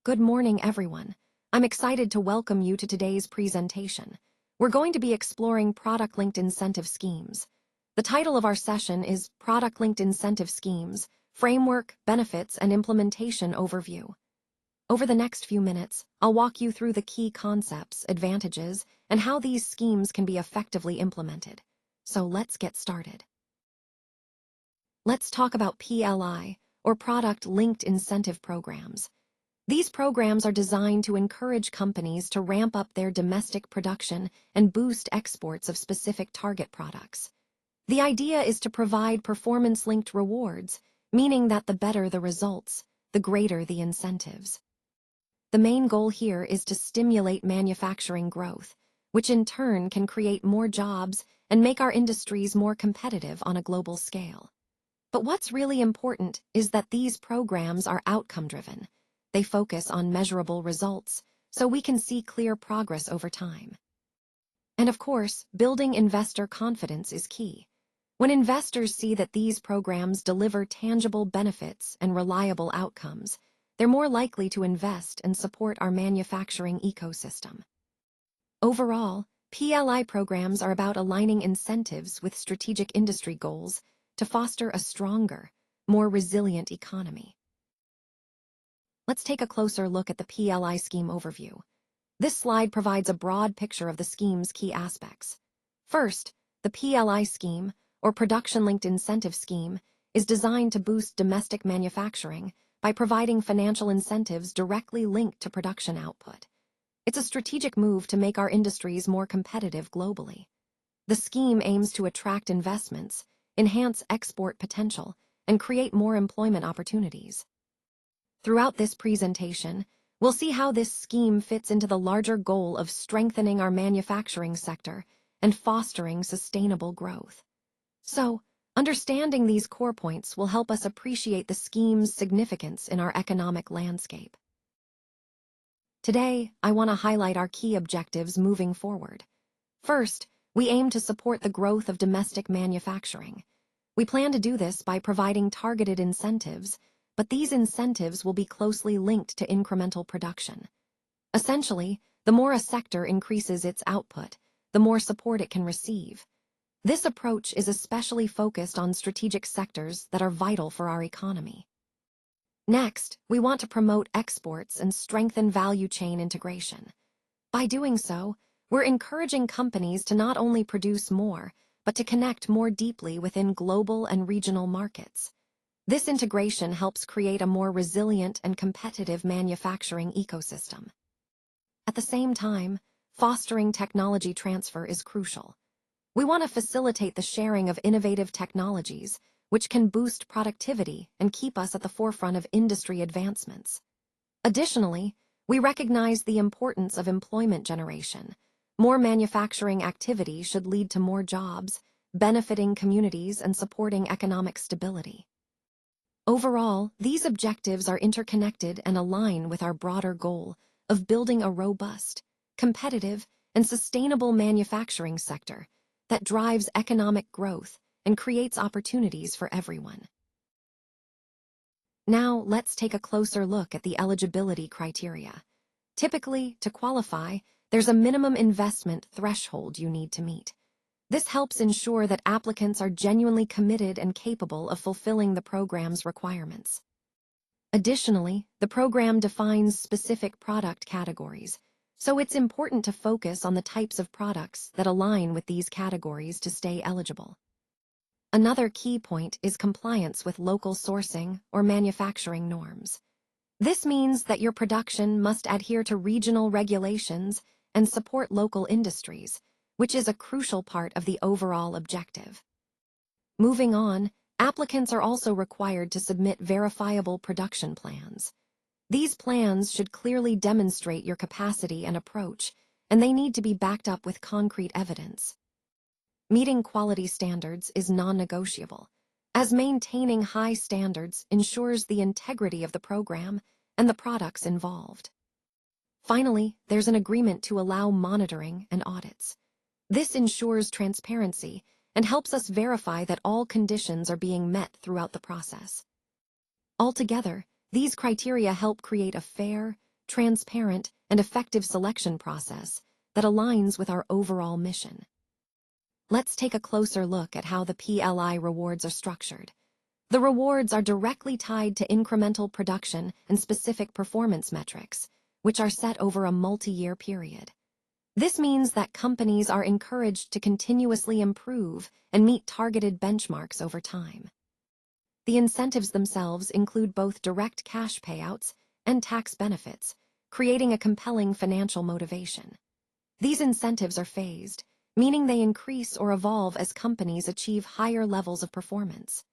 Good morning, everyone. I'm excited to welcome you to today's presentation. We're going to be exploring product-linked incentive schemes. The title of our session is Product-Linked Incentive Schemes, Framework, Benefits, and Implementation Overview. Over the next few minutes, I'll walk you through the key concepts, advantages, and how these schemes can be effectively implemented. So let's get started. Let's talk about PLI, or Product-Linked Incentive Programs. These programs are designed to encourage companies to ramp up their domestic production and boost exports of specific target products. The idea is to provide performance-linked rewards, meaning that the better the results, the greater the incentives. The main goal here is to stimulate manufacturing growth, which in turn can create more jobs and make our industries more competitive on a global scale. But what's really important is that these programs are outcome-driven. They focus on measurable results, so we can see clear progress over time. And of course, building investor confidence is key. When investors see that these programs deliver tangible benefits and reliable outcomes, they're more likely to invest and support our manufacturing ecosystem. Overall, PLI programs are about aligning incentives with strategic industry goals to foster a stronger, more resilient economy. Let's take a closer look at the PLI scheme overview. This slide provides a broad picture of the scheme's key aspects. First, the PLI scheme, or Production-Linked Incentive Scheme, is designed to boost domestic manufacturing by providing financial incentives directly linked to production output. It's a strategic move to make our industries more competitive globally. The scheme aims to attract investments, enhance export potential, and create more employment opportunities. Throughout this presentation, we'll see how this scheme fits into the larger goal of strengthening our manufacturing sector and fostering sustainable growth. So, understanding these core points will help us appreciate the scheme's significance in our economic landscape. Today, I want to highlight our key objectives moving forward. First, we aim to support the growth of domestic manufacturing. We plan to do this by providing targeted incentives, but these incentives will be closely linked to incremental production. Essentially, the more a sector increases its output, the more support it can receive. This approach is especially focused on strategic sectors that are vital for our economy. Next, we want to promote exports and strengthen value chain integration. By doing so, we're encouraging companies to not only produce more, but to connect more deeply within global and regional markets. This integration helps create a more resilient and competitive manufacturing ecosystem. At the same time, fostering technology transfer is crucial. We want to facilitate the sharing of innovative technologies, which can boost productivity and keep us at the forefront of industry advancements. Additionally, we recognize the importance of employment generation. More manufacturing activity should lead to more jobs, benefiting communities and supporting economic stability. Overall, these objectives are interconnected and align with our broader goal of building a robust, competitive, and sustainable manufacturing sector that drives economic growth and creates opportunities for everyone. Now, let's take a closer look at the eligibility criteria. Typically, to qualify, there's a minimum investment threshold you need to meet. This helps ensure that applicants are genuinely committed and capable of fulfilling the program's requirements. Additionally, the program defines specific product categories, so it's important to focus on the types of products that align with these categories to stay eligible. Another key point is compliance with local sourcing or manufacturing norms. This means that your production must adhere to regional regulations and support local industries, which is a crucial part of the overall objective. Moving on, applicants are also required to submit verifiable production plans. These plans should clearly demonstrate your capacity and approach, and they need to be backed up with concrete evidence. Meeting quality standards is non-negotiable, as maintaining high standards ensures the integrity of the program and the products involved. Finally, there's an agreement to allow monitoring and audits. This ensures transparency and helps us verify that all conditions are being met throughout the process. Altogether, these criteria help create a fair, transparent, and effective selection process that aligns with our overall mission. Let's take a closer look at how the PLI rewards are structured. The rewards are directly tied to incremental production and specific performance metrics, which are set over a multi-year period. This means that companies are encouraged to continuously improve and meet targeted benchmarks over time. The incentives themselves include both direct cash payouts and tax benefits, creating a compelling financial motivation. These incentives are phased, meaning they increase or evolve as companies achieve higher levels of performance.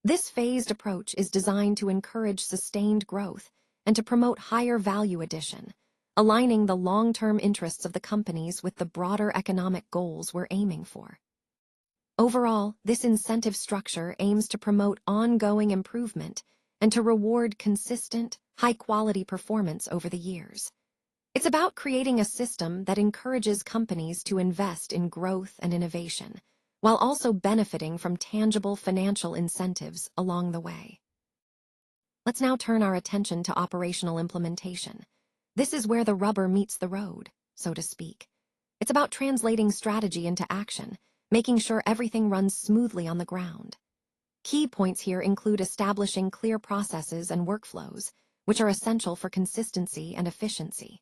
This phased approach is designed to encourage sustained growth and to promote higher value addition, aligning the long-term interests of the companies with the broader economic goals we're aiming for. Overall, this incentive structure aims to promote ongoing improvement and to reward consistent, high-quality performance over the years. It's about creating a system that encourages companies to invest in growth and innovation, while also benefiting from tangible financial incentives along the way. Let's now turn our attention to operational implementation. This is where the rubber meets the road, so to speak. It's about translating strategy into action, making sure everything runs smoothly on the ground. Key points here include establishing clear processes and workflows, which are essential for consistency and efficiency.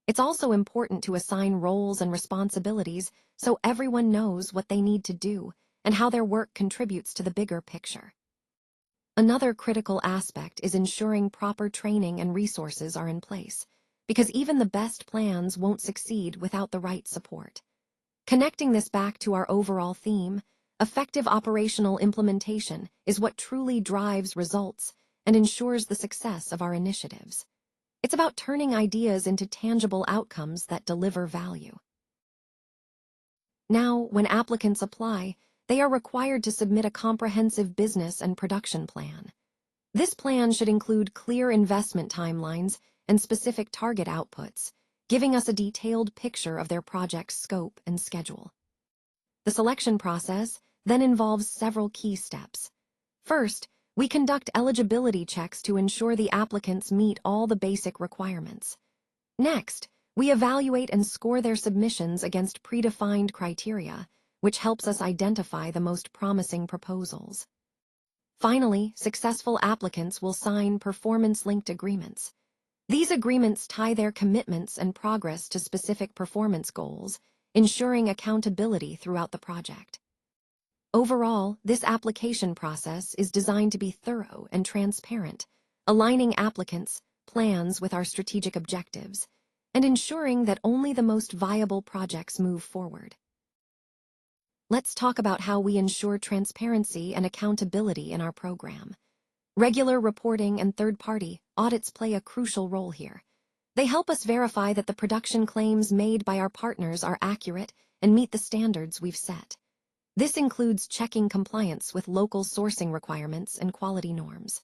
It's also important to assign roles and responsibilities so everyone knows what they need to do and how their work contributes to the bigger picture. Another critical aspect is ensuring proper training and resources are in place, because even the best plans won't succeed without the right support. Connecting this back to our overall theme, effective operational implementation is what truly drives results and ensures the success of our initiatives. It's about turning ideas into tangible outcomes that deliver value. Now, when applicants apply, they are required to submit a comprehensive business and production plan. This plan should include clear investment timelines and specific target outputs, giving us a detailed picture of their project's scope and schedule. The selection process then involves several key steps. First, we conduct eligibility checks to ensure the applicants meet all the basic requirements. Next, we evaluate and score their submissions against predefined criteria, which helps us identify the most promising proposals. Finally, successful applicants will sign performance-linked agreements. These agreements tie their commitments and progress to specific performance goals, ensuring accountability throughout the project. Overall, this application process is designed to be thorough and transparent, aligning applicants' plans with our strategic objectives, and ensuring that only the most viable projects move forward. Let's talk about how we ensure transparency and accountability in our program. Regular reporting and third-party audits play a crucial role here. They help us verify that the production claims made by our partners are accurate and meet the standards we've set. This includes checking compliance with local sourcing requirements and quality norms.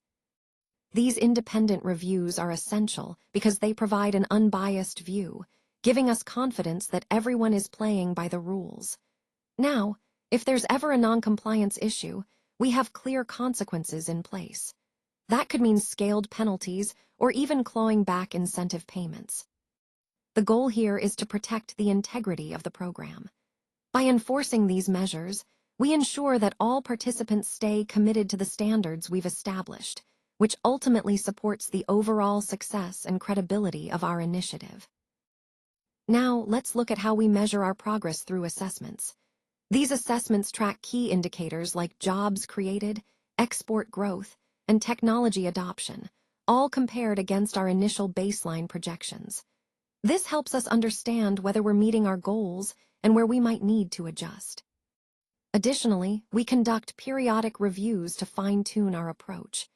These independent reviews are essential because they provide an unbiased view, giving us confidence that everyone is playing by the rules. Now, if there's ever a non-compliance issue, we have clear consequences in place. That could mean scaled penalties or even clawing back incentive payments. The goal here is to protect the integrity of the program. By enforcing these measures, we ensure that all participants stay committed to the standards we've established, which ultimately supports the overall success and credibility of our initiative. Now, let's look at how we measure our progress through assessments. These assessments track key indicators like jobs created, export growth, and technology adoption, all compared against our initial baseline projections. This helps us understand whether we're meeting our goals and where we might need to adjust. Additionally, we conduct periodic reviews to fine-tune our approach.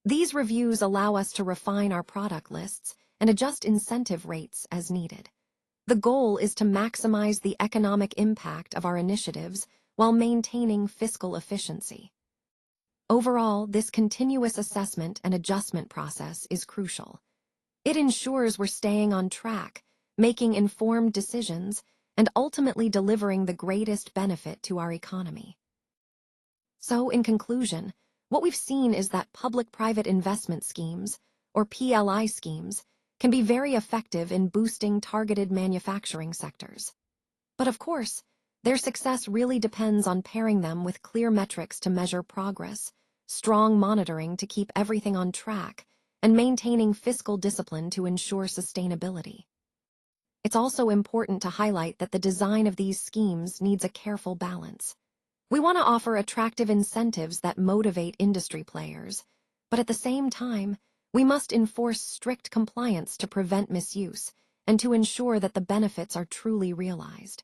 These reviews allow us to refine our product lists and adjust incentive rates as needed. The goal is to maximize the economic impact of our initiatives while maintaining fiscal efficiency. Overall, this continuous assessment and adjustment process is crucial. It ensures we're staying on track, making informed decisions, and ultimately delivering the greatest benefit to our economy. So, in conclusion, what we've seen is that public-private investment schemes, or PLI schemes, can be very effective in boosting targeted manufacturing sectors. But of course, their success really depends on pairing them with clear metrics to measure progress, strong monitoring to keep everything on track, and maintaining fiscal discipline to ensure sustainability. It's also important to highlight that the design of these schemes needs a careful balance. We want to offer attractive incentives that motivate industry players, but at the same time, we must enforce strict compliance to prevent misuse and to ensure that the benefits are truly realized.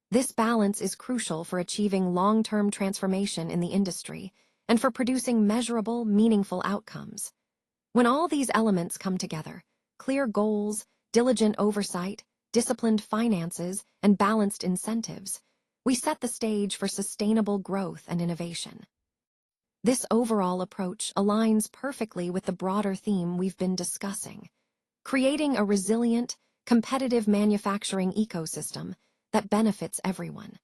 This balance is crucial for achieving long-term transformation in the industry and for producing measurable, meaningful outcomes. When all these elements come together, clear goals, diligent oversight, disciplined finances, and balanced incentives, we set the stage for sustainable growth and innovation. This overall approach aligns perfectly with the broader theme we've been discussing, creating a resilient, competitive manufacturing ecosystem that benefits everyone.